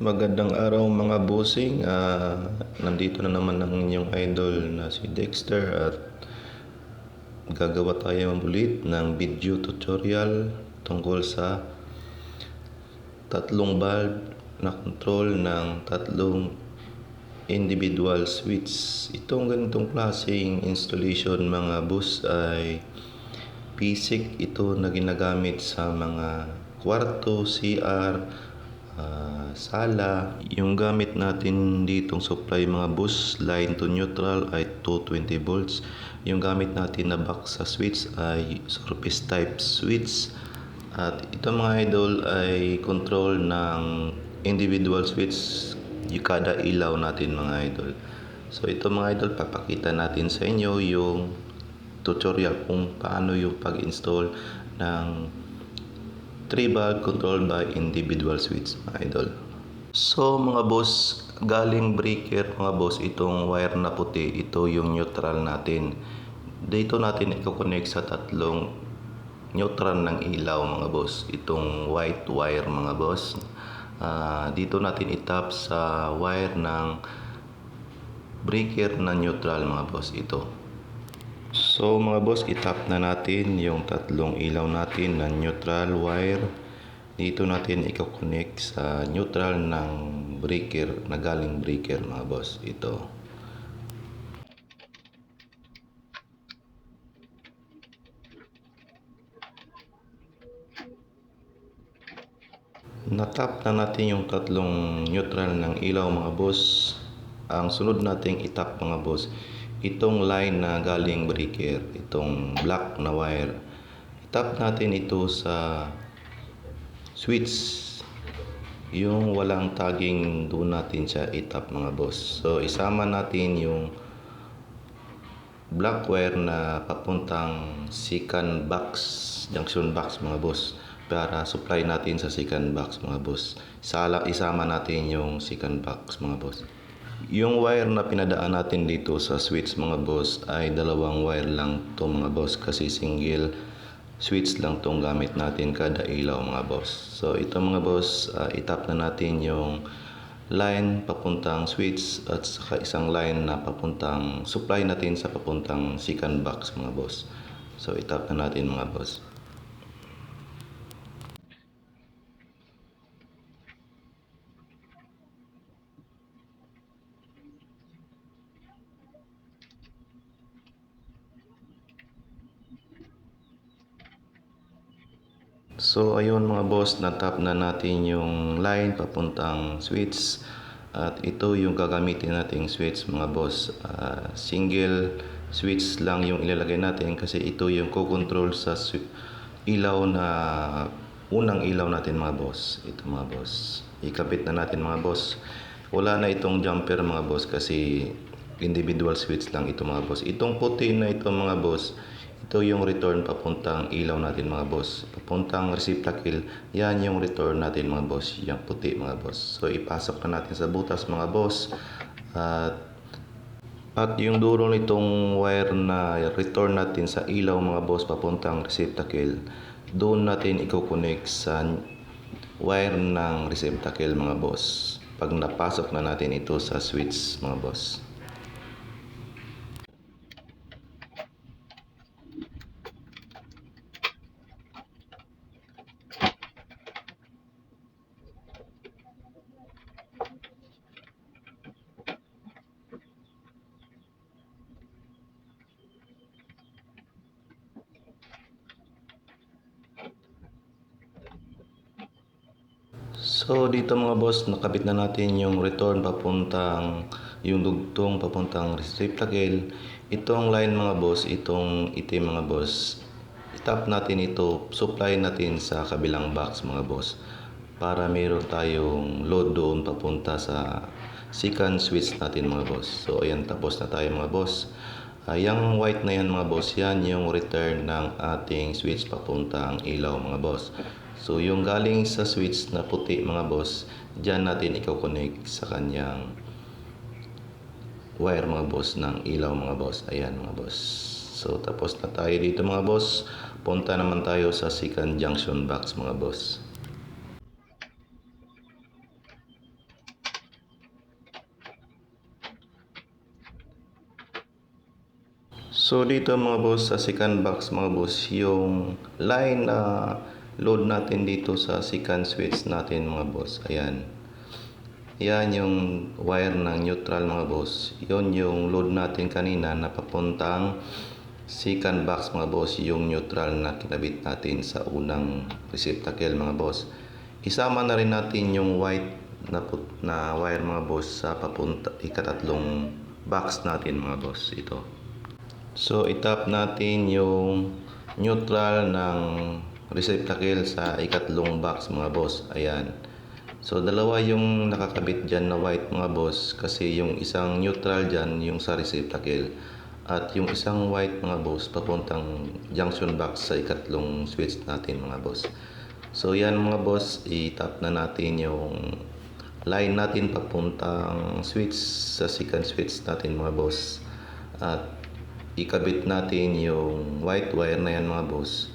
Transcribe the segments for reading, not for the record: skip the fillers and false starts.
Magandang araw mga bossing. Nandito na naman ang inyong idol na si Dexter at gagawa tayo ulit ng video tutorial tungkol sa tatlong valve na control ng tatlong individual switch. Itong ganitong klaseng installation mga boss ay basic ito na ginagamit sa mga kwarto, CR, sala. Yung gamit natin ditong supply mga boss, line to neutral ay 220 volts. Yung gamit natin na box sa switch ay surface type switch. At ito mga idol ay control ng individual switch yung kada ilaw natin mga idol. So ito mga idol, papakita natin sa inyo yung tutorial kung paano yung pag-install ng 3 valve controlled by individual switch mga idol. So mga boss, galing breaker mga boss, itong wire na puti, ito yung neutral natin. Dito natin i-connect sa tatlong neutral ng ilaw mga boss, itong white wire mga boss. Dito natin itap sa wire ng breaker na neutral mga boss, ito. So mga boss, itap na natin yung tatlong ilaw natin na neutral wire. Dito natin i-connect sa neutral ng breaker na galing breaker mga boss, ito. Natap na natin yung tatlong neutral ng ilaw mga boss. Ang sunod nating itap mga boss, itong line na galing breaker, itong black na wire. Itap natin ito sa switch, yung walang tagging, doon natin siya itap mga boss. So isama natin yung black wire na papuntang second box, junction box mga boss, para supply natin sa second box mga boss. Isama natin yung second box mga boss. Yung wire na pinadaan natin dito sa switch mga boss ay dalawang wire lang to mga boss, kasi single switch lang tong gamit natin kada ilaw mga boss. So ito mga boss, itap na natin yung line papuntang switch at saka isang line na papuntang supply natin sa papuntang second box mga boss. So itap na natin mga boss. So ayun mga boss, natap na natin yung line papuntang switch at ito yung gagamitin nating switch mga boss. Single switch lang yung ilalagay natin kasi ito yung co-control sa ilaw na unang ilaw natin mga boss. Ito mga boss, ikabit na natin mga boss. Wala na itong jumper mga boss kasi individual switch lang ito mga boss. Itong puti na ito mga boss, ito yung return papuntang ilaw natin mga boss. Papuntang receptacle, yan yung return natin mga boss, yung puti mga boss. So ipasok na natin sa butas mga boss. At yung dulo nitong wire na return natin sa ilaw mga boss papuntang receptacle, doon natin i-connect sa wire ng receptacle mga boss pag napasok na natin ito sa switch mga boss. So dito mga boss, nakabit na natin yung return papuntang yung dugtong papuntang receptacle. Itong line mga boss, itong itim mga boss, itap natin ito, supply natin sa kabilang box mga boss para meron tayong load doon papunta sa second switch natin mga boss. So ayan, tapos na tayo mga boss. Yung white na yan mga boss, yan yung return ng ating switch papuntang ilaw mga boss. So yung galing sa switch na puti mga boss, dyan natin i-connect sa kanyang wire mga boss ng ilaw mga boss. Ayan mga boss. So tapos na tayo dito mga boss. Punta naman tayo sa second junction box mga boss. So dito mga boss sa second box mga boss, yung line na load natin dito sa second switch natin mga boss. Ayan. Yan yung wire ng neutral mga boss. Yun yung load natin kanina na papuntang second box mga boss, yung neutral na kinabit natin sa unang receptacle mga boss. Isama na rin natin yung white na wire mga boss sa papunta ikatatlong box natin mga boss. Ito. So itap natin yung neutral ng receptacle sa ikatlong box mga boss. Ayan. So dalawa yung nakakabit dyan na white mga boss, kasi yung isang neutral dyan yung sa receptacle at yung isang white mga boss papuntang junction box sa ikatlong switch natin mga boss. So yan mga boss, itap na natin yung line natin papuntang switch sa second switch natin mga boss, at ikabit natin yung white wire na yan mga boss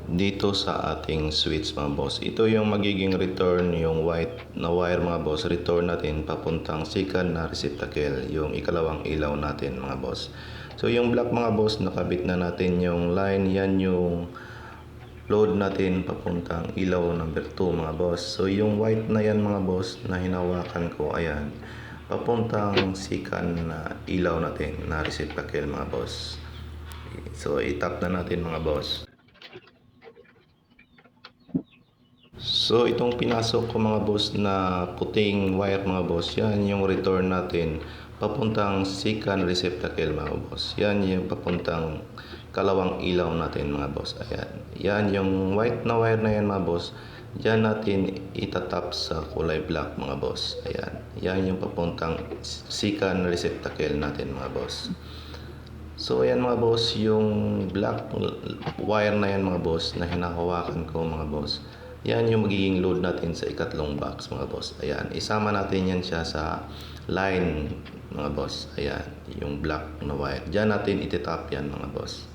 dito sa ating switch mga boss. Ito yung magiging return, yung white na wire mga boss, return natin papuntang second na receptacle, yung ikalawang ilaw natin mga boss. So yung black mga boss, nakabit na natin yung line, yan yung load natin papuntang ilaw number 2 mga boss. So yung white na yan mga boss na hinawakan ko, ayan, papuntang second na ilaw natin na receptacle mga boss. So itap na natin mga boss. So itong pinasok ko mga boss na puting wire mga boss, yan yung return natin papuntang second receptacle mga boss. Yan yung papuntang kalawang ilaw natin mga boss. Ayan. Yan yung white na wire na yan mga boss. Diyan natin itatap sa kulay black mga boss. Ayan. Yan yung papuntang second receptacle natin mga boss. So ayan mga boss, yung black wire na yan mga boss na hinahawakan ko mga boss, yan yung magiging load natin sa ikatlong box mga boss. Ayan, isama natin yan siya sa line mga boss. Ayan, yung black na wire, diyan natin ititap yan mga boss.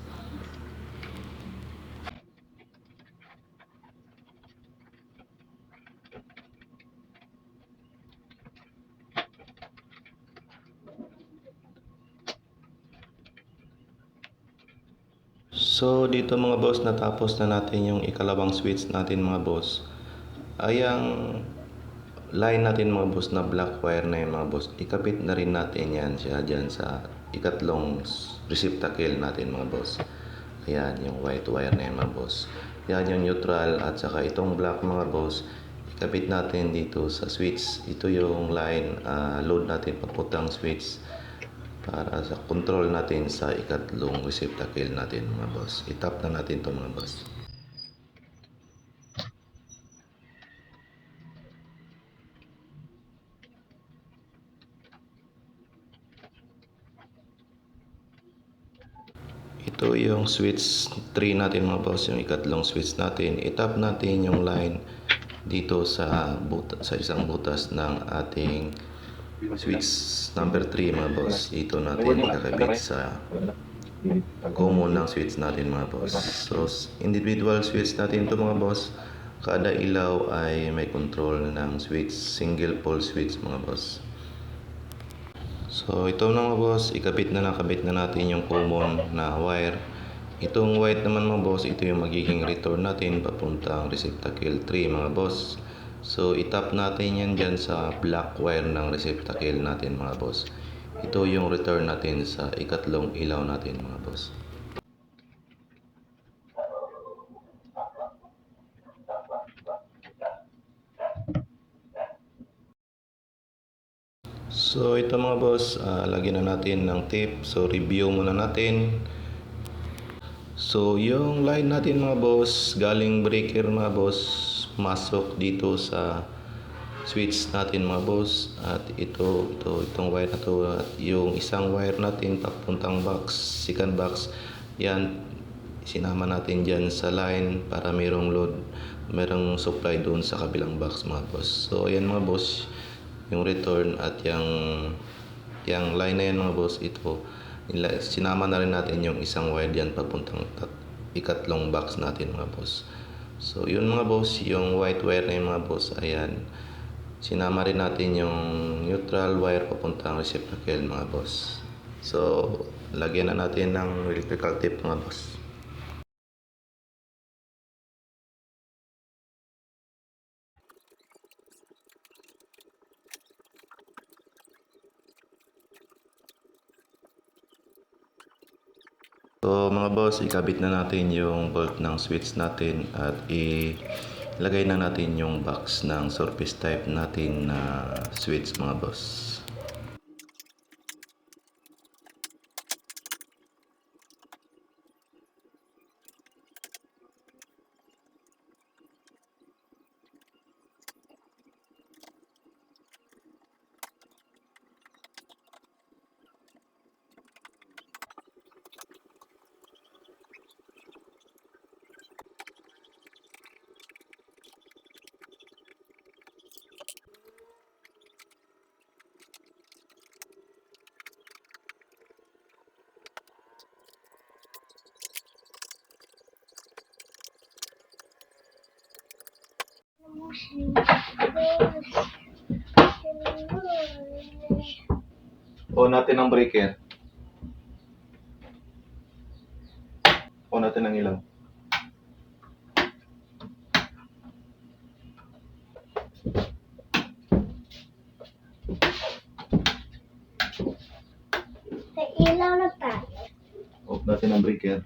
So dito mga boss, natapos na natin yung ikalawang switch natin mga boss. Ayang line natin mga boss na black wire na yun mga boss, ikapit na rin natin yan siya dyan sa ikatlong receptacle natin mga boss. Ayan yung white wire na yun mga boss. Yan yung neutral at saka itong black mga boss, ikapit natin dito sa switch. Ito yung line load natin papuntang switch para sa control natin sa ikatlong receptacle natin mga boss. Itap na natin to mga boss. Ito yung switch 3 natin mga boss, yung ikatlong switch natin. Itap natin yung line dito sa isang butas ng ating switch number 3 mga boss. Ito natin ikakabit sa common ng switch natin mga boss. So individual switch natin ito mga boss. Kada ilaw ay may control ng switch, single pole switch mga boss. So ito na mga boss, ikabit na nakabit na natin yung common na wire. Itong white naman mga boss, ito yung magiging return natin papuntang receptacle 3 mga boss. So itap natin yan dyan sa black wire ng receptacle natin mga boss. Ito yung return natin sa ikatlong ilaw natin mga boss. So ito mga boss, lagyan na natin ng tape. So review muna natin. So yung line natin mga boss, galing breaker mga boss, masok dito sa switch natin mga boss. At itong wire na to, at yung isang wire natin papuntang box, second box, yan sinama natin dyan sa line para mayroong load, mayroong supply doon sa kabilang box mga boss. So ayan mga boss, yung return at yung line na yan mga boss, ito sinama na rin natin yung isang wire dyan papuntang ikatlong box natin mga boss. So yun mga boss, yung white wire na yun mga boss, ayan, sinama rin natin yung neutral wire papuntang receptacle mga boss. So, lagyan na natin ng electrical tape mga boss. So mga boss, ikabit na natin yung bolt ng switch natin at ilagay na natin yung box ng surface type natin na switch mga boss. On natin ang breaker. On natin ang ilaw. Sa ilaw na tayo. Off natin ang breaker.